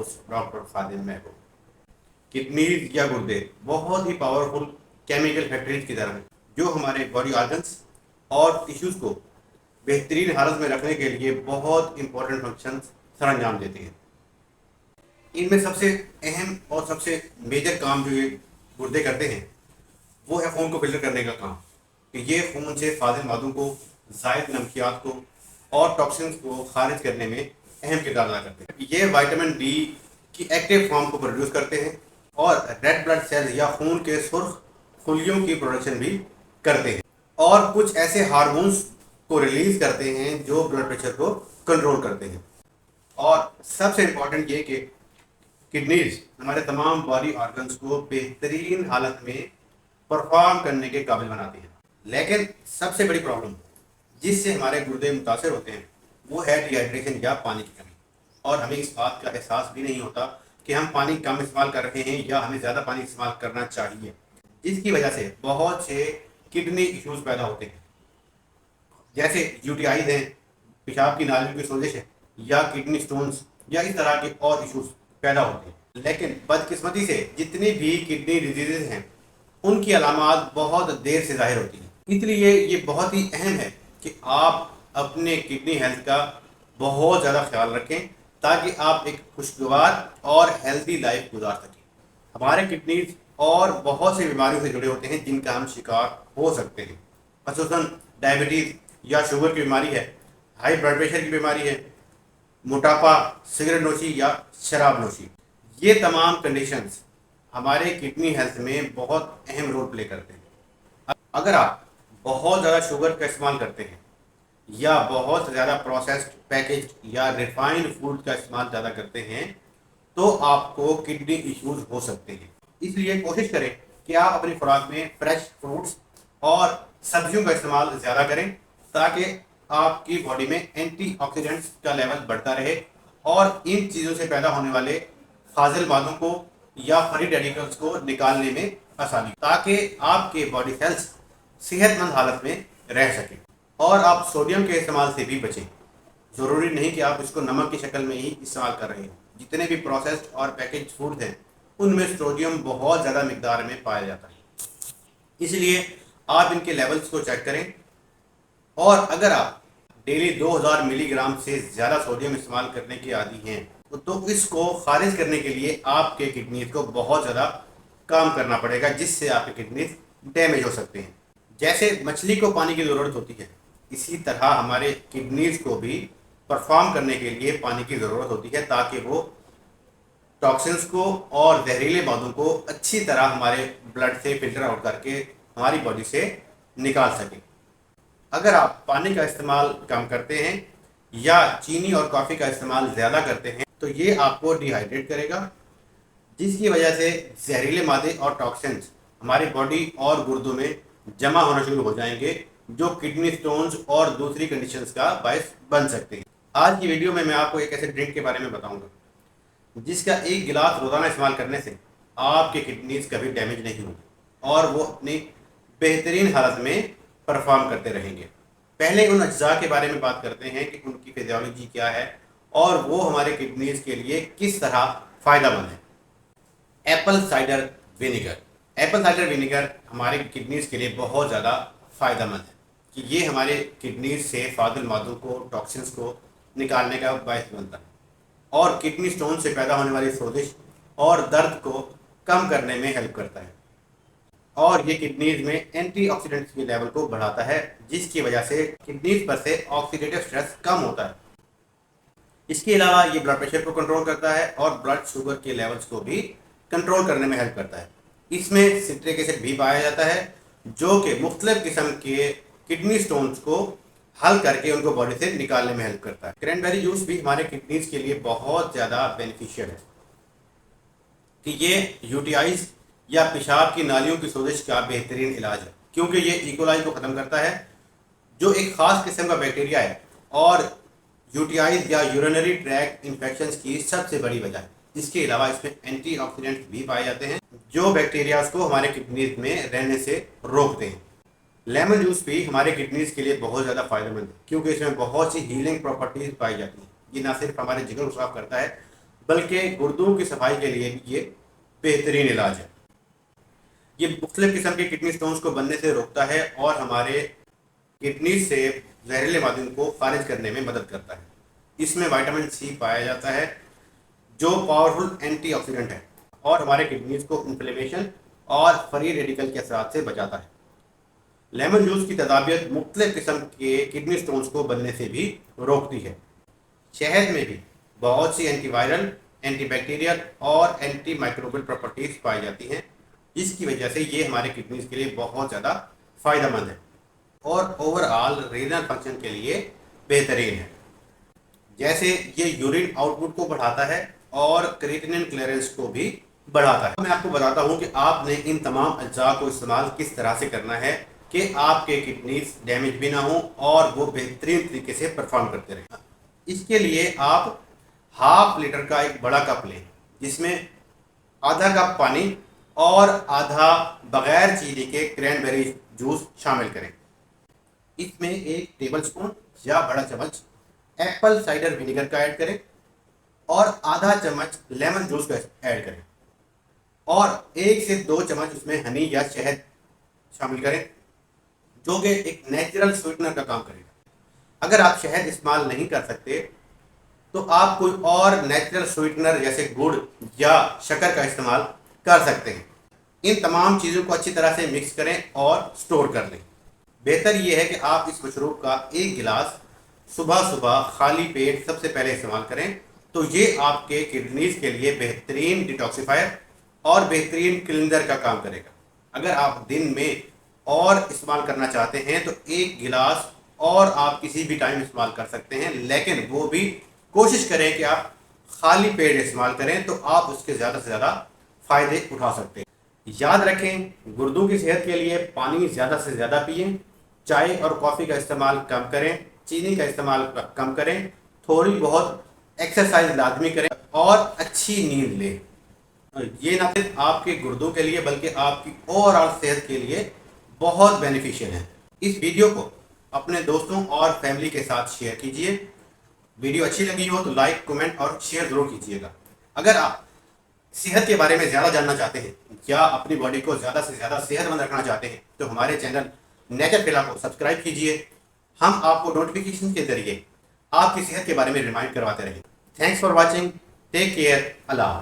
Host doctor Fadil महबूब। Kidneys या गुर्दे बहुत ही पावरफुल केमिकल फैक्ट्रीज की तरह हैं जो हमारे बॉडी ऑर्गन्स और टिश्यूज को बेहतरीन हालत में रखने के लिए बहुत इंपॉर्टेंट फंक्शन सर अंजाम देते हैं। इनमें सबसे अहम और सबसे मेजर काम जो ये गुर्दे करते हैं वो है खून को फिल्टर करने का काम। कि ये खून से फाजिल मादों को, ज़ायद नमकियात को और टॉक्सिन्स को खारिज करने में अहम किरदार अदा करते हैं। ये विटामिन डी की एक्टिव फॉर्म को प्रोड्यूस करते हैं और रेड ब्लड सेल्स या खून के सुर्ख खुलियों की प्रोडक्शन भी करते हैं और कुछ ऐसे हार्मोन्स को रिलीज करते हैं जो ब्लड प्रेशर को कंट्रोल करते हैं। और सबसे इम्पॉर्टेंट ये कि किडनीज हमारे तमाम बॉडी ऑर्गन्स को बेहतरीन हालत में परफॉर्म करने के काबिल बनाती हैं। लेकिन सबसे बड़ी प्रॉब्लम जिससे हमारे गुर्दे मुतासर होते हैं वो है डिहाइड्रेशन या पानी की कमी। और हमें इस बात का एहसास भी नहीं होता कि हम पानी कम इस्तेमाल कर रहे हैं या हमें ज़्यादा पानी इस्तेमाल करना चाहिए, जिसकी वजह से बहुत से किडनी इश्यूज पैदा होते हैं, जैसे यूटीआईज हैं, पेशाब की नालियों की सोजिश है या किडनी स्टोन्स या इस तरह के और इश्यूज पैदा होते हैं। लेकिन बदकिस्मती से जितनी भी किडनी डिजीजेज हैं उनकी अलामात बहुत देर से जाहिर होती हैं। इसलिए ये बहुत ही अहम है कि आप अपने किडनी हेल्थ का बहुत ज़्यादा ख्याल रखें ताकि आप एक खुशगवार और हेल्दी लाइफ गुजार सकें। हमारे किडनीज और बहुत सी बीमारियों से जुड़े होते हैं जिनका हम शिकार हो सकते हैं, खसूसन डायबिटीज़ या शुगर की बीमारी है, हाई ब्लड प्रेशर की बीमारी है, मोटापा, सिगरेट नोशी या शराब नोशी। ये तमाम कंडीशंस हमारे किडनी हेल्थ में बहुत अहम रोल प्ले करते हैं। अगर आप बहुत ज़्यादा शुगर का इस्तेमाल करते हैं या बहुत ज़्यादा प्रोसेस्ड पैकेज्ड या रिफाइंड फूड का इस्तेमाल ज़्यादा करते हैं तो आपको किडनी इश्यूज हो सकते हैं। इसलिए कोशिश करें कि आप अपनी खुराक में फ्रेश फ्रूट्स और सब्जियों का इस्तेमाल ज़्यादा करें ताकि आपकी बॉडी में एंटीऑक्सीडेंट्स का लेवल बढ़ता रहे और इन चीज़ों से पैदा होने वाले फाजिल मादों को या फ्री रेडिकल्स को निकालने में आसानी, ताकि आपके बॉडी सेल्स सेहतमंद हालत में रह सकें। और आप सोडियम के इस्तेमाल से भी बचें। ज़रूरी नहीं कि आप इसको नमक की शक्ल में ही इस्तेमाल कर रहे हैं। जितने भी प्रोसेस्ड और पैकेज फूड हैं उनमें सोडियम बहुत ज़्यादा मिकदार में पाया जाता है, इसलिए आप इनके लेवल्स को चेक करें। और अगर आप डेली 2000 मिलीग्राम से ज़्यादा सोडियम इस्तेमाल करने के आदी हैं तो इसको खारिज करने के लिए आपके किडनीज को बहुत ज़्यादा काम करना पड़ेगा, जिससे आपके किडनीज डैमेज हो सकते हैं। जैसे मछली को पानी की ज़रूरत होती है, इसी तरह हमारे किडनीज को भी परफॉर्म करने के लिए पानी की ज़रूरत होती है ताकि वो टॉक्सिन्स को और जहरीले मादों को अच्छी तरह हमारे ब्लड से फिल्टर आउट करके हमारी बॉडी से निकाल सकें। अगर आप पानी का इस्तेमाल कम करते हैं या चीनी और कॉफ़ी का इस्तेमाल ज़्यादा करते हैं तो ये आपको डिहाइड्रेट करेगा, जिसकी वजह से जहरीले मादे और टॉक्सिन्स हमारी बॉडी और गुर्दों में जमा होना शुरू हो जाएंगे जो किडनी स्टोन्स और दूसरी कंडीशंस का बायस बन सकते हैं। आज की वीडियो में मैं आपको एक ऐसे ड्रिंक के बारे में बताऊंगा जिसका एक गिलास रोज़ाना इस्तेमाल करने से आपके किडनीज कभी डैमेज नहीं होंगे और वो अपनी बेहतरीन हालत में परफॉर्म करते रहेंगे। पहले उन अज्जा के बारे में बात करते हैं कि उनकी फिजियोलॉजी क्या है और वो हमारे किडनीज के लिए किस तरह फ़ायदेमंद है। Apple cider vinegar. Apple cider vinegar हमारे किडनीज के लिए बहुत ज़्यादा फ़ायदेमंद है कि ये हमारे किडनीज से फाजिल मादों को, टॉक्सिन्स को निकालने का बायस बनता है और किडनी स्टोन से पैदा होने वाली सोजिश और दर्द को कम करने में हेल्प करता है। और ये किडनीज में एंटीऑक्सीडेंट्स के लेवल को बढ़ाता है, जिसकी वजह से किडनीज पर से ऑक्सीडेटिव स्ट्रेस कम होता है। इसके अलावा ये ब्लड प्रेशर को कंट्रोल करता है और ब्लड शुगर के लेवल्स को भी कंट्रोल करने में हेल्प करता है। इसमें सिट्रिक एसिड भी पाया जाता है जो कि मुख्तलिफ किस्म के किडनी स्टोन्स को हल करके उनको बॉडी से निकालने में हेल्प करता है। क्रैनबेरी जूस भी हमारे किडनीज के लिए बहुत ज़्यादा बेनिफिशियल है कि ये यूटीआईज या पेशाब की नालियों की सोजिश का बेहतरीन इलाज है, क्योंकि ये इकोलाई को ख़त्म करता है जो एक ख़ास किस्म का बैक्टीरिया है और यूटीआईज या यूरिनरी ट्रैक्ट इन्फेक्शंस की सबसे बड़ी वजह है। इसके अलावा इसमें एंटीऑक्सीडेंट्स भी पाए जाते हैं जो बैक्टीरियाज को हमारे किडनीज में रहने से रोकते हैं। लेमन जूस भी हमारे किडनीज के लिए बहुत ज़्यादा फायदेमंद है क्योंकि इसमें बहुत सी हीलिंग प्रॉपर्टीज पाई जाती हैं। ये ना सिर्फ हमारे जिगर को साफ करता है बल्कि गुर्दों की सफाई के लिए भी ये बेहतरीन इलाज है। ये मुख्तलिफ किस्म के किडनी स्टोन्स को बनने से रोकता है और हमारे किडनी से जहरीले मादन को खारिज करने में मदद करता है। इसमें विटामिन सी पाया जाता है जो पावरफुल एंटीऑक्सीडेंट है और हमारे किडनीज को इन्फ्लेमेशन और फ्री रेडिकल के असरात से बचाता है। लेमन जूस की तदाबियत मुख्तलिफ किस्म के किडनी स्टोन्स को बनने से भी रोकती है। शहद में भी बहुत सी एंटीवायरल, एंटीबैक्टीरियल और एंटी माइक्रोबियल प्रॉपर्टीज पाई जाती हैं, जिसकी वजह से ये हमारे किडनीज के लिए बहुत ज़्यादा फ़ायदेमंद है और ओवरऑल रीनल फंक्शन के लिए बेहतरीन है। जैसे ये यूरिन आउटपुट को बढ़ाता है और क्रिएटिनिन क्लियरेंस को भी बढ़ाता है। मैं आपको बताता हूँ कि आपने इन तमाम अज्जा को इस्तेमाल किस तरह से करना है कि आपके किडनीज डैमेज भी ना हो और वो बेहतरीन तरीके से परफॉर्म करते रहें। इसके लिए आप हाफ लीटर का एक बड़ा कप लें, जिसमें आधा कप पानी और आधा बगैर चीनी के क्रैनबेरी जूस शामिल करें। इसमें 1 टेबल स्पून या बड़ा चम्मच एप्पल साइडर विनेगर का ऐड करें और आधा चम्मच लेमन जूस का ऐड करें और 1 से 2 चम्मच उसमें हनी या शहद शामिल करें, जो कि एक नेचुरल स्वीटनर का काम करेगा। अगर आप शहद इस्तेमाल नहीं कर सकते तो आप कोई और नेचुरल स्वीटनर जैसे गुड़ या शक्कर का इस्तेमाल कर सकते हैं। इन तमाम चीज़ों को अच्छी तरह से मिक्स करें और स्टोर कर लें। बेहतर यह है कि आप इस मशरूब का 1 गिलास सुबह सुबह खाली पेट सबसे पहले इस्तेमाल करें, तो ये आपके किडनीज के लिए बेहतरीन डिटॉक्सिफायर और बेहतरीन क्लीनर का काम करेगा। अगर आप दिन में और इस्तेमाल करना चाहते हैं तो 1 गिलास और आप किसी भी टाइम इस्तेमाल कर सकते हैं, लेकिन वो भी कोशिश करें कि आप खाली पेट इस्तेमाल करें, तो आप उसके ज़्यादा से ज़्यादा फ़ायदे उठा सकते हैं। याद रखें, गुर्दों की सेहत के लिए पानी ज़्यादा से ज़्यादा पिएं, चाय और कॉफ़ी का इस्तेमाल कम करें, चीनी का इस्तेमाल कम करें, थोड़ी बहुत एक्सरसाइज लाजमी करें और अच्छी नींद लें। ये ना सिर्फ आपके गुर्दों के लिए बल्कि आपकी ओवरऑल सेहत के लिए बहुत बेनिफिशियल है। इस वीडियो को अपने दोस्तों और फैमिली के साथ शेयर कीजिए। वीडियो अच्छी लगी हो तो लाइक, कमेंट और शेयर ज़रूर कीजिएगा। अगर आप सेहत के बारे में ज़्यादा जानना चाहते हैं या अपनी बॉडी को ज़्यादा से ज़्यादा सेहतमंद रखना चाहते हैं तो हमारे चैनल नेचर फिला को सब्सक्राइब कीजिए। हम आपको नोटिफिकेशन के जरिए आपकी सेहत के बारे में रिमाइंड करवाते रहेंगे। Thanks for watching, take care, Allah.